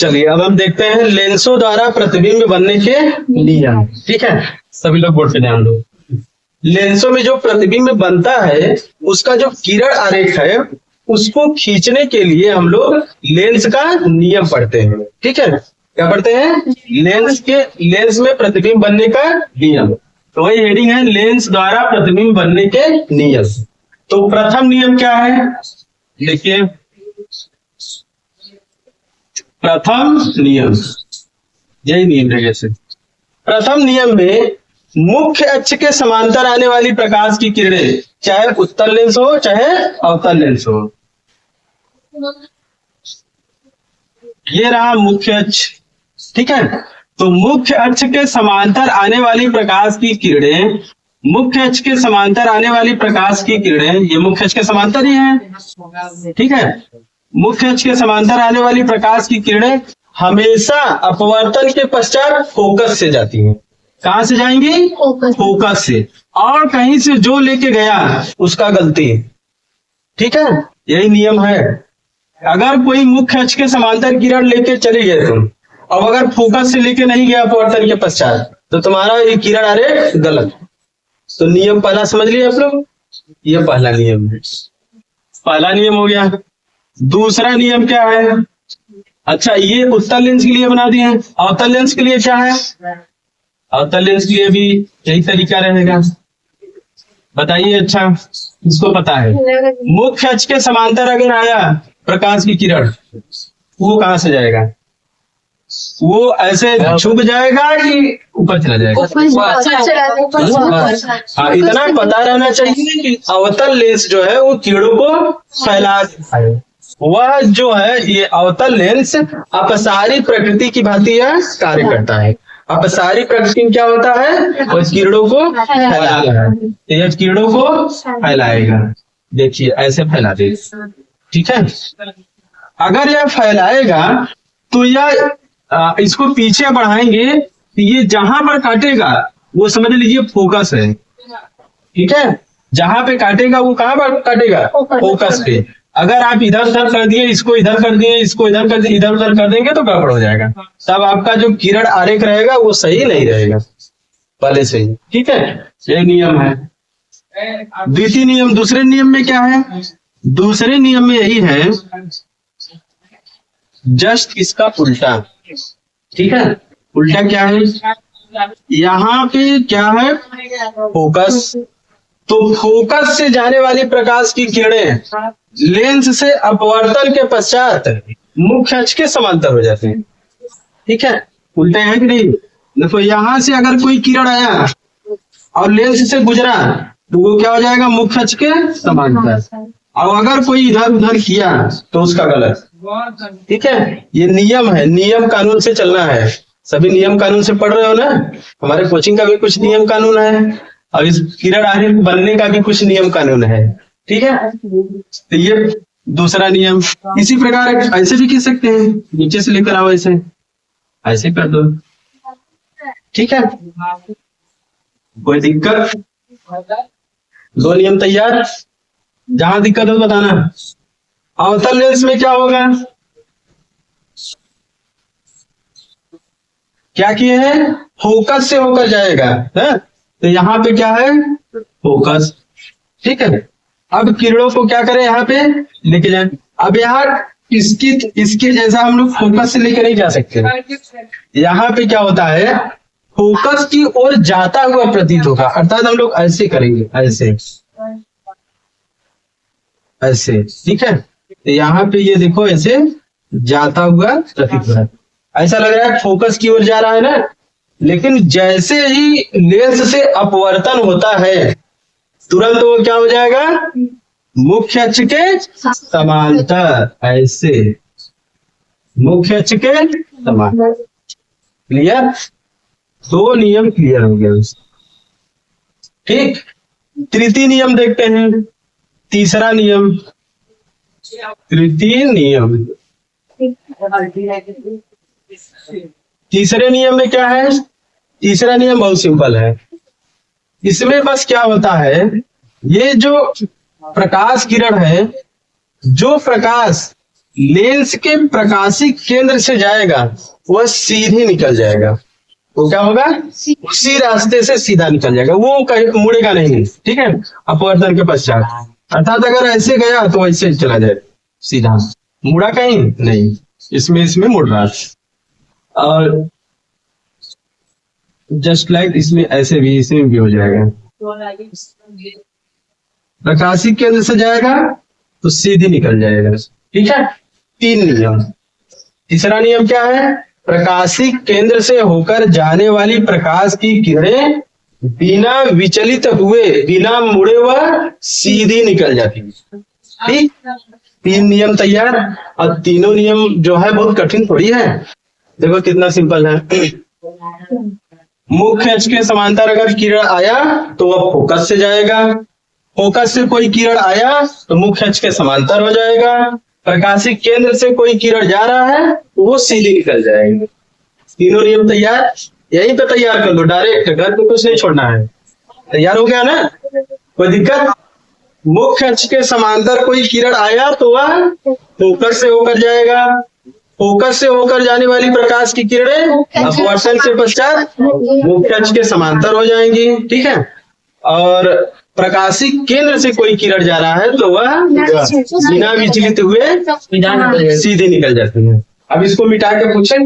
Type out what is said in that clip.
चलिए अब हम देखते हैं लेंसों द्वारा प्रतिबिंब बनने के नियम। ठीक है, सभी लोग बोर्ड पे ध्यान दो। लेंसों में जो प्रतिबिंब बनता है उसका जो किरण आरेख है उसको खींचने के लिए हम लोग लेंस का नियम पढ़ते हैं। ठीक है, क्या पढ़ते हैं? लेंस में प्रतिबिंब बनने का नियम। तो वही हेडिंग है, लेंस द्वारा प्रतिबिंब बनने के नियम। तो प्रथम नियम क्या है? देखिए, प्रथम नियम, यही नियम है। जैसे प्रथम नियम में मुख्य अक्ष के समांतर आने वाली प्रकाश की किरणें, चाहे उत्तल लेंस हो चाहे अवतल लेंस हो, ये रहा मुख्य अक्ष। ठीक है, तो मुख्य अक्ष के समांतर आने वाली प्रकाश की किरणें, मुख्य अक्ष के समांतर आने वाली प्रकाश की किरणें, ये मुख्य अक्ष के समांतर ही है। ठीक है, मुख्य अक्ष के समांतर आने वाली प्रकाश की किरणें हमेशा अपवर्तन के पश्चात फोकस से जाती हैं। कहां से जाएंगी? फोकस से, और कहीं से जो लेके गया उसका गलती। ठीक है, यही नियम है। अगर कोई मुख्य अक्ष के समांतर किरण लेके चले गए तुम, और अगर फोकस से लेके नहीं गया अपवर्तन के पश्चात, तो तुम्हारा ये किरण आरेख गलत। तो नियम पहला समझ लिया आप लोग, ये पहला नियम है। पहला नियम हो गया। दूसरा नियम क्या है? अच्छा, ये उत्तल लेंस के लिए बना दिए हैं। अवतल लेंस के लिए क्या है? अवतल लेंस के लिए भी यही तरीका रहेगा। बताइए, अच्छा इसको पता है? मुख्य अक्ष के समांतर अगर आया प्रकाश की किरण, वो कहां से जाएगा? वो ऐसे छुप जाएगा कि ऊपर चला जाएगा? हाँ, इतना पता रहना चाहिए कि अवतल लेंस जो है वो किरणों को फैला देता है। वह जो है ये अवतल लेंस अपसारी प्रकृति की भांति यह कार्य करता है। अपसारी प्रकृति में क्या होता है? वो किरणों को फैलाएगा। यह किरणों को फैलाएगा। देखिए ऐसे फैला दे। ठीक है, अगर यह फैलाएगा तो यह इसको पीछे बढ़ाएंगे, ये जहां पर काटेगा वो समझ लीजिए फोकस है। ठीक है, जहां पे काटेगा वो कहां पर काटेगा? फोकस पे। अगर आप इधर उधर कर दिए, इसको इधर कर दिए, इसको इधर कर दिए, इधर उधर कर देंगे तो गड़बड़ हो जाएगा। तब आपका जो किरण आरेख रहेगा वो सही नहीं रहेगा पहले से ही। ठीक है, ये नियम है। द्वितीय नियम, दूसरे नियम में क्या है? दूसरे नियम में यही है, जस्ट इसका उल्टा। ठीक है, उल्टा क्या है? यहाँ पे क्या है? फोकस। तो फोकस से जाने वाली प्रकाश की किरणें लेंस से अपवर्तन के पश्चात मुख्य अक्ष के समांतर हो जाते हैं। ठीक है, उल्टा है कि नहीं? देखो, यहां से अगर कोई किरण आया और लेंस से गुजरा तो वो क्या हो जाएगा? मुख्य अक्ष के समांतर। और अगर कोई इधर उधर किया तो उसका गलत। ठीक है, ये नियम है, नियम कानून से चलना है। सभी नियम कानून से पढ़ रहे हो ना? हमारे कोचिंग का भी कुछ नियम कानून है और इस किरण आरेख बनने का भी कुछ नियम कानून है। ठीक है, तो ये दूसरा नियम। इसी प्रकार ऐसे भी खींच सकते हैं, नीचे से लेकर आओ, ऐसे कर दो। ठीक है, कोई दिक्कत? दो नियम तैयार। जहां दिक्कत हो बताना। अवतल लेंस में क्या होगा? क्या किए हैं? फोकस से होकर जाएगा है? तो यहाँ पे क्या है? फोकस। ठीक है, अब किरणों को क्या करें? यहाँ पे लेके जाए। अब यहाँ इसके जैसा हम लोग फोकस से लेके नहीं जा सकते। यहाँ पे क्या होता है? फोकस की ओर जाता हुआ प्रतीत होगा, अर्थात हम लोग ऐसे करेंगे, ऐसे ऐसे। ठीक है, तो यहाँ पे ये देखो ऐसे जाता हुआ प्रतीत हो रहा है। ऐसा लग रहा है फोकस की ओर जा रहा है ना, लेकिन जैसे ही लेंस से अपवर्तन होता है तुरंत वो क्या हो जाएगा? मुख्य अक्ष के समांतर। ऐसे मुख्य अक्ष के समांतर। क्लियर? दो नियम क्लियर हो गया। ठीक, तृतीय नियम देखते हैं। तीसरा नियम, तृतीय नियम। तीसरे नियम में क्या है? तीसरा नियम बहुत सिंपल है। इसमें बस क्या होता है, ये जो प्रकाश किरण है, जो प्रकाश लेंस के प्रकाशिक केंद्र से जाएगा वह सीधे निकल जाएगा। वो क्या होगा? उसी रास्ते से सीधा निकल जाएगा, वो कहीं मुड़ेगा नहीं। ठीक है, अपवर्तन के पश्चात, अर्थात अगर ऐसे गया तो ऐसे चला जाए सीधा, मुड़ा कहीं नहीं, इसमें मुड़ रहा है। और जस्ट लाइक इसमें ऐसे भी, इसमें भी हो जाएगा। प्रकाशिक केंद्र से जाएगा तो सीधी निकल जाएगा। ठीक है, 3 नियम। तीसरा नियम क्या है? प्रकाशिक केंद्र से होकर जाने वाली प्रकाश की किरणें बिना विचलित हुए, बिना मुड़े हुए सीधी निकल जाती है। ठीक, 3 नियम तैयार। और तीनों नियम जो है बहुत कठिन थोड़ी है, देखो कितना सिंपल है। मुख्य अक्ष के समांतर अगर किरण आया तो वह फोकस से जाएगा, फोकस से कोई किरण आया तो मुख्य अक्ष के समांतर हो जाएगा, प्रकाशिक केंद्र से कोई किरण जा रहा है तो वो सीधी निकल जाएगी। तीनों नियम तैयार, यहीं पे तैयार कर लो डायरेक्ट, घर पे कुछ नहीं छोड़ना है। तैयार हो गया ना, कोई दिक्कत? मुख्य अक्ष के समांतर कोई किरण आया तो वह फोकस से होकर जाएगा, फोकस से होकर जाने वाली प्रकाश की किरणें अपवर्तन के पश्चात मुख्य अक्ष के समांतर हो जाएंगी। ठीक है, और प्रकाशिक केंद्र से कोई किरण जा रहा है तो वह बिना विचलित हुए सीधे निकल जाती है। अब इसको मिटा के पूछें